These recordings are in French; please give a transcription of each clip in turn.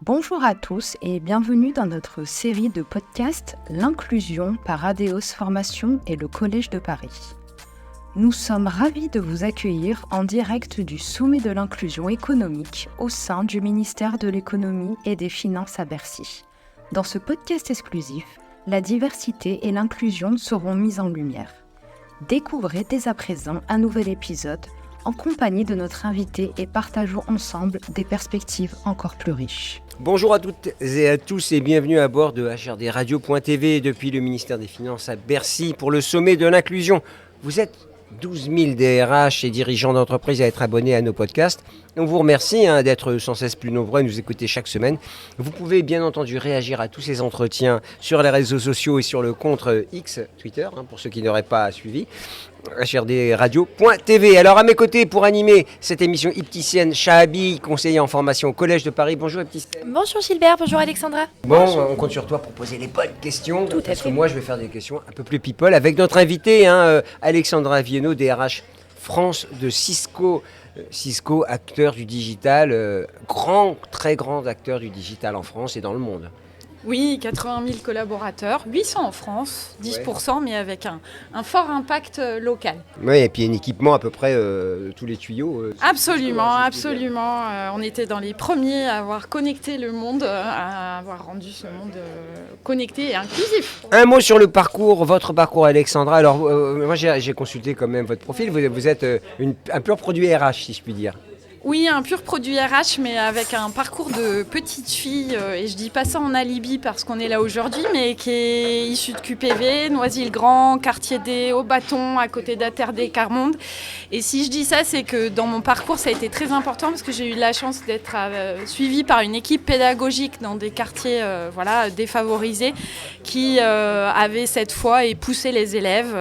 Bonjour à tous et bienvenue dans notre série de podcasts L'inclusion par Adeos Formation et le Collège de Paris. Nous sommes ravis de vous accueillir en direct du sommet de l'inclusion économique au sein du ministère de l'économie et des finances à Bercy. Dans ce podcast exclusif, la diversité et l'inclusion seront mises en lumière. Découvrez dès à présent un nouvel épisode en compagnie de notre invité et partageons ensemble des perspectives encore plus riches. Bonjour à toutes et à tous et bienvenue à bord de HRD Radio.tv depuis le ministère des Finances à Bercy pour le sommet de l'inclusion. Vous êtes 12 000 DRH et dirigeants d'entreprise à être abonnés à nos podcasts. On vous remercie d'être sans cesse plus nombreux à nous écouter chaque semaine. Vous pouvez bien entendu réagir à tous ces entretiens sur les réseaux sociaux et sur le compte X, Twitter, pour ceux qui n'auraient pas suivi, HRDRadio.tv. Alors à mes côtés pour animer cette émission, Ibtissène Chahabi, conseiller en formation au Collège de Paris. Bonjour Ibtissène. Bonjour Gilbert, bonjour Alexandra. Bon, on compte sur toi pour poser les bonnes questions. Tout à parce fait. que moi je vais faire des questions un peu plus people avec notre invité, Alexandra Viennot, DRH France de Cisco. Cisco, acteur du digital, très grand acteur du digital en France et dans le monde. Oui, 80 000 collaborateurs, 800 en France, 10%, mais avec un fort impact local. Oui, et puis un équipement à peu près tous les tuyaux. Absolument. On était dans les premiers à avoir connecté le monde, à avoir rendu ce monde connecté et inclusif. Un mot sur votre parcours Alexandra. Alors moi j'ai consulté quand même votre profil, vous êtes un pur produit RH si je puis dire. Oui, un pur produit RH, mais avec un parcours de petite fille, et je dis pas ça en alibi parce qu'on est là aujourd'hui, mais qui est issue de QPV, Noisy-le-Grand, quartier D, au bâton, à côté d'Aterdé, Carmonde. Et si je dis ça, c'est que dans mon parcours, ça a été très important parce que j'ai eu la chance d'être suivie par une équipe pédagogique dans des quartiers défavorisés qui avait cette foi et poussé les élèves.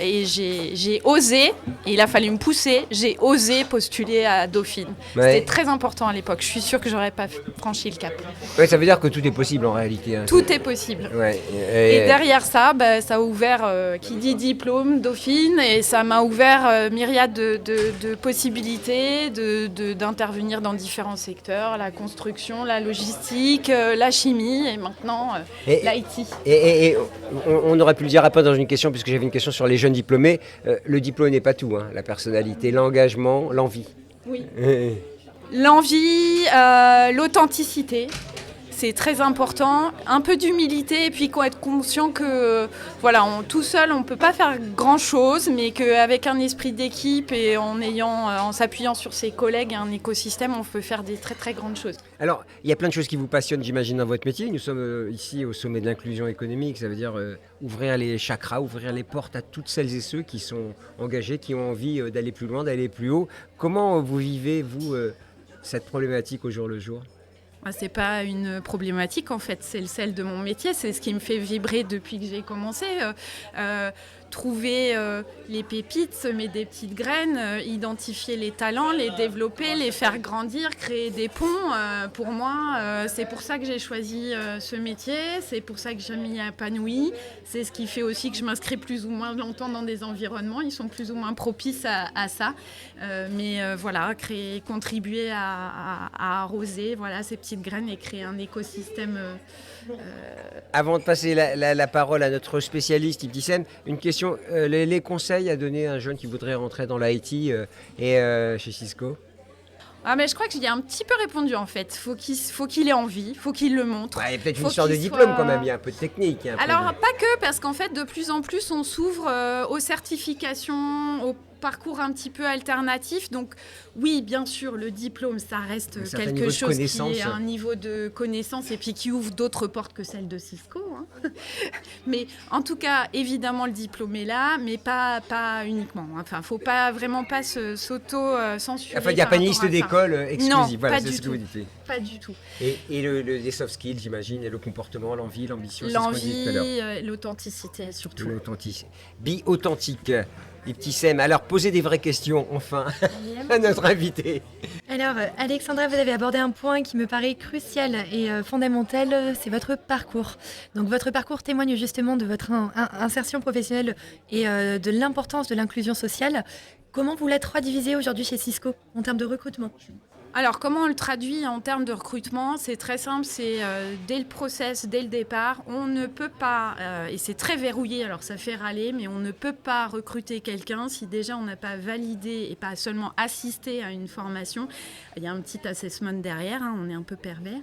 Et j'ai osé, et il a fallu me pousser, j'ai osé postuler à Dauphine. Ouais. C'était très important à l'époque. Je suis sûre que j'aurais pas franchi le cap. Ouais, ça veut dire que tout est possible en réalité. Tout est possible. Ouais. Et derrière ça, ça a ouvert, qui dit diplôme, Dauphine, et ça m'a ouvert myriade de possibilités d'intervenir dans différents secteurs, la construction, la logistique, la chimie, et maintenant l'IT. Et on aurait pu le dire après dans une question, puisque j'avais une question sur les jeunes diplômés. Le diplôme n'est pas tout, la personnalité, l'engagement, l'envie. Oui. L'envie, l'authenticité, c'est très important. Un peu d'humilité et puis être conscient que tout seul on ne peut pas faire grand chose, mais qu'avec un esprit d'équipe et en s'appuyant sur ses collègues et un écosystème, on peut faire des très très grandes choses. Alors, il y a plein de choses qui vous passionnent, j'imagine, dans votre métier. Nous sommes ici au sommet de l'inclusion économique, ça veut dire ouvrir les chakras, ouvrir les portes à toutes celles et ceux qui sont engagés, qui ont envie d'aller plus loin, d'aller plus haut. Comment vous vivez, vous, cette problématique au jour le jour ? C'est pas une problématique en fait, c'est celle de mon métier, c'est ce qui me fait vibrer depuis que j'ai commencé. Trouver les pépites, semer des petites graines, identifier les talents, les développer, les faire grandir, créer des ponts. Pour moi, c'est pour ça que j'ai choisi ce métier, c'est pour ça que je m'y épanouis. C'est ce qui fait aussi que je m'inscris plus ou moins longtemps dans des environnements. Ils sont plus ou moins propices à ça. Contribuer à arroser ces petites graines et créer un écosystème. Avant de passer la parole à notre spécialiste Ibtissène, une question, les conseils à donner à un jeune qui voudrait rentrer dans l'IT chez Cisco. Mais je crois que j'ai un petit peu répondu en fait. Faut qu'il ait envie, faut qu'il le montre. Il y a peut-être une histoire de diplôme quand même, il y a un peu de technique. Alors pas que, parce qu'en fait de plus en plus on s'ouvre aux certifications, aux parcours un petit peu alternatif. Donc oui, bien sûr, le diplôme, ça reste quelque chose qui est un niveau de connaissance et puis qui ouvre d'autres portes que celle de Cisco. Mais en tout cas, évidemment, le diplôme est là, mais pas uniquement. Enfin, faut pas s'auto-censurer. Il n'y a pas une liste d'écoles exclusive. Non, voilà, c'est ce que vous dites. Pas du tout. Et les soft skills, j'imagine, et le comportement, l'envie, l'ambition, c'est ce qu'on dit tout à l'heure. L'authenticité surtout. L'authenticité. Be authentique. Ibtissène, alors posez des vraies questions, enfin, à notre invité. Alors, Alexandra, vous avez abordé un point qui me paraît crucial et fondamental, c'est votre parcours. Donc, votre parcours témoigne justement de votre insertion professionnelle et de l'importance de l'inclusion sociale. Comment vous l'êtes redivisé aujourd'hui chez Cisco en termes de recrutement ? Alors, comment on le traduit en termes de recrutement ? C'est très simple, c'est dès le process, dès le départ, on ne peut pas, et c'est très verrouillé, alors ça fait râler, mais on ne peut pas recruter quelqu'un si déjà on n'a pas validé et pas seulement assisté à une formation. Il y a un petit assessment derrière, hein, on est un peu pervers,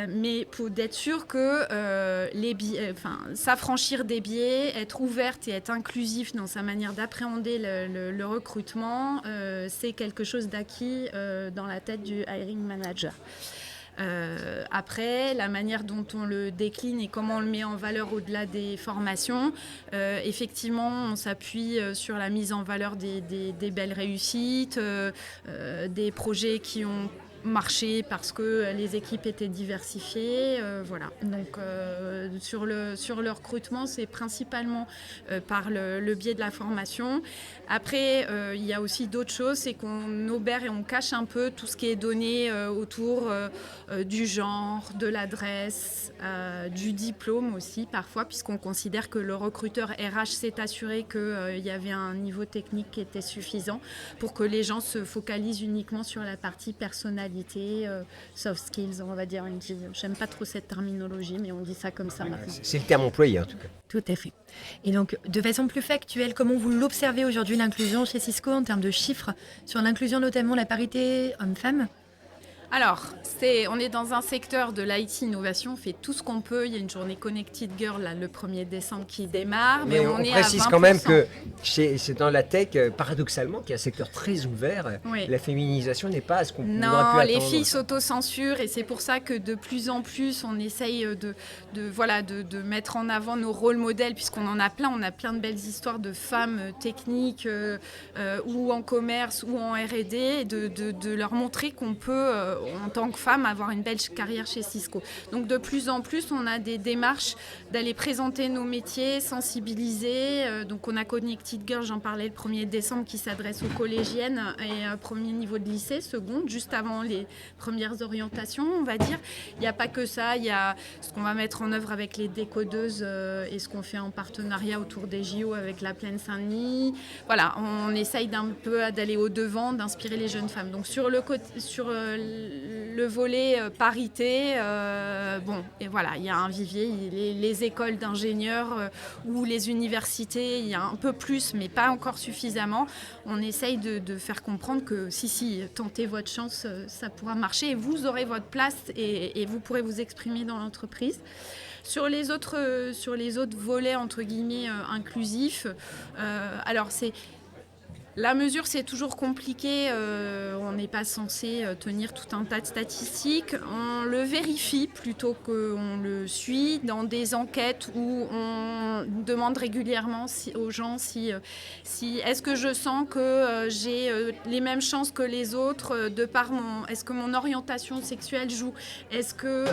mais pour d'être sûr que s'affranchir des biais, être ouverte et être inclusif dans sa manière d'appréhender le recrutement, c'est quelque chose d'acquis dans la tête du hiring manager. Après, la manière dont on le décline et comment on le met en valeur au-delà des formations, effectivement, on s'appuie sur la mise en valeur des belles réussites, des projets qui ont marché parce que les équipes étaient diversifiées, voilà. Donc sur le recrutement, c'est principalement par le biais de la formation. Après, il y a aussi d'autres choses, c'est qu'on obère et on cache un peu tout ce qui est donné autour du genre, de l'adresse, du diplôme aussi parfois, puisqu'on considère que le recruteur RH s'est assuré qu'il y avait un niveau technique qui était suffisant pour que les gens se focalisent uniquement sur la partie personnalité, soft skills, on va dire. J'aime pas trop cette terminologie, mais on dit ça comme ça maintenant. C'est le terme employé en tout cas. Tout à fait. Et donc, de façon plus factuelle, comment vous l'observez aujourd'hui, l'inclusion chez Cisco, en termes de chiffres, sur l'inclusion notamment la parité homme-femme ? Alors, on est dans un secteur de l'IT innovation, on fait tout ce qu'on peut. Il y a une journée Connected Girl là, le 1er décembre qui démarre, mais on est précise à 20%. Quand même que c'est dans la tech, paradoxalement, qui est un secteur très ouvert. Oui. La féminisation n'est pas à ce qu'on aurait pu attendre. Non, les filles s'autocensurent et c'est pour ça que de plus en plus, on essaye de mettre en avant nos rôles modèles, puisqu'on en a plein. On a plein de belles histoires de femmes techniques ou en commerce ou en R&D, de leur montrer qu'on peut en tant que femme avoir une belle carrière chez Cisco. Donc de plus en plus, on a des démarches d'aller présenter nos métiers, sensibiliser. Donc on a Connected Girl, j'en parlais le 1er décembre, qui s'adresse aux collégiennes et premier niveau de lycée, seconde, juste avant les premières orientations, on va dire. Il n'y a pas que ça, il y a ce qu'on va mettre en œuvre avec les décodeuses et ce qu'on fait en partenariat autour des JO avec la Plaine Saint-Denis. Voilà, on essaye d'un peu d'aller au-devant, d'inspirer les jeunes femmes. Donc sur le volet parité, et voilà, il y a un vivier, les écoles d'ingénieurs ou les universités, il y a un peu plus, mais pas encore suffisamment. On essaye de faire comprendre que si, tentez votre chance, ça pourra marcher et vous aurez votre place et vous pourrez vous exprimer dans l'entreprise. Sur les autres volets, entre guillemets, inclusifs, alors la mesure, c'est toujours compliqué. On n'est pas censé tenir tout un tas de statistiques. On le vérifie plutôt qu'on le suit dans des enquêtes où on demande régulièrement aux gens si est-ce que je sens que j'ai les mêmes chances que les autres de par est-ce que mon orientation sexuelle joue, est-ce que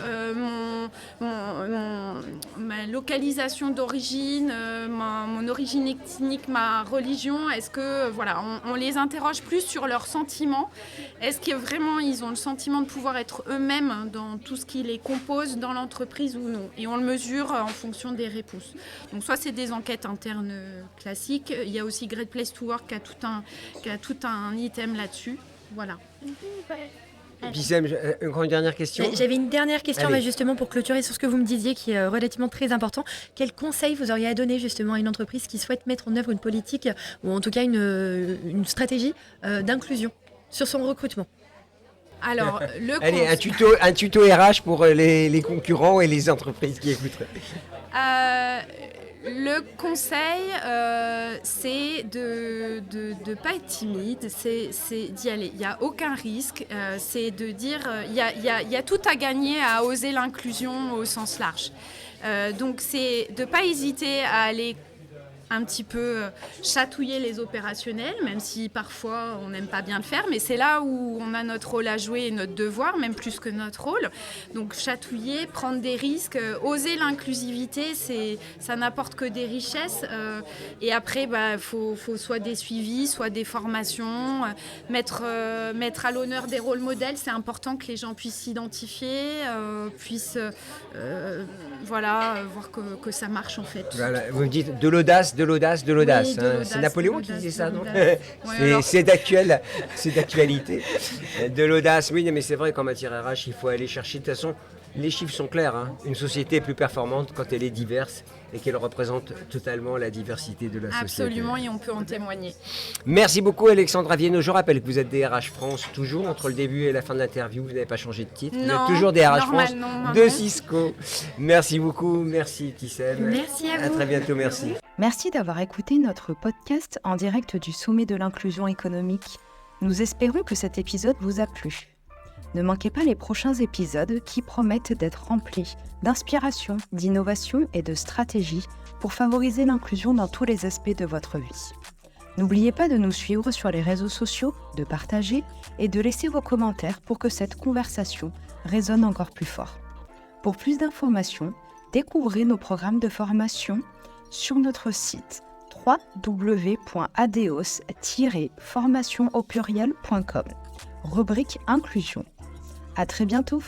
ma localisation d'origine, mon origine ethnique, ma religion, est-ce que voilà. On les interroge plus sur leurs sentiments. Est-ce que vraiment ils ont le sentiment de pouvoir être eux-mêmes dans tout ce qui les compose dans l'entreprise ou non ? Et on le mesure en fonction des réponses. Donc soit c'est des enquêtes internes classiques. Il y a aussi Great Place to Work qui a tout un item là-dessus. Voilà. Bissem, encore une dernière question. J'avais une dernière question justement pour clôturer sur ce que vous me disiez qui est relativement très important. Quel conseil vous auriez à donner justement à une entreprise qui souhaite mettre en œuvre une politique ou en tout cas une stratégie d'inclusion sur son recrutement ? Alors, un tuto RH pour les concurrents et les entreprises qui écouteraient. Le conseil, c'est de ne pas être timide, c'est d'y aller. Il n'y a aucun risque, c'est de dire, il y a tout à gagner à oser l'inclusion au sens large. Donc c'est de ne pas hésiter à aller un petit peu chatouiller les opérationnels, même si parfois on n'aime pas bien le faire, mais c'est là où on a notre rôle à jouer et notre devoir, même plus que notre rôle. Donc chatouiller, prendre des risques, oser l'inclusivité, ça n'apporte que des richesses. Et après, faut soit des suivis, soit des formations, mettre à l'honneur des rôles modèles. C'est important que les gens puissent s'identifier, puissent voir que ça marche en fait. Voilà, vous me dites de l'audace, de l'audace. Oui, de l'audace, C'est Napoléon de qui l'audace, disait ça, de non l'audace. C'est d'actualité. De l'audace, oui, mais c'est vrai qu'en matière RH, il faut aller chercher. De toute façon, les chiffres sont clairs. Une société est plus performante quand elle est diverse et qu'elle représente totalement la diversité de la société. Absolument, et on peut en témoigner. Merci beaucoup, Alexandra Viennot. Je rappelle que vous êtes DRH France, toujours entre le début et la fin de l'interview. Vous n'avez pas changé de titre. Vous êtes toujours DRH France de Cisco. Merci beaucoup. Merci, Tissem. Merci à vous. À très bientôt. Merci. Merci d'avoir écouté notre podcast en direct du Sommet de l'inclusion économique. Nous espérons que cet épisode vous a plu. Ne manquez pas les prochains épisodes qui promettent d'être remplis d'inspiration, d'innovation et de stratégie pour favoriser l'inclusion dans tous les aspects de votre vie. N'oubliez pas de nous suivre sur les réseaux sociaux, de partager et de laisser vos commentaires pour que cette conversation résonne encore plus fort. Pour plus d'informations, découvrez nos programmes de formation sur notre site www.adeos-formation rubrique inclusion. À très bientôt.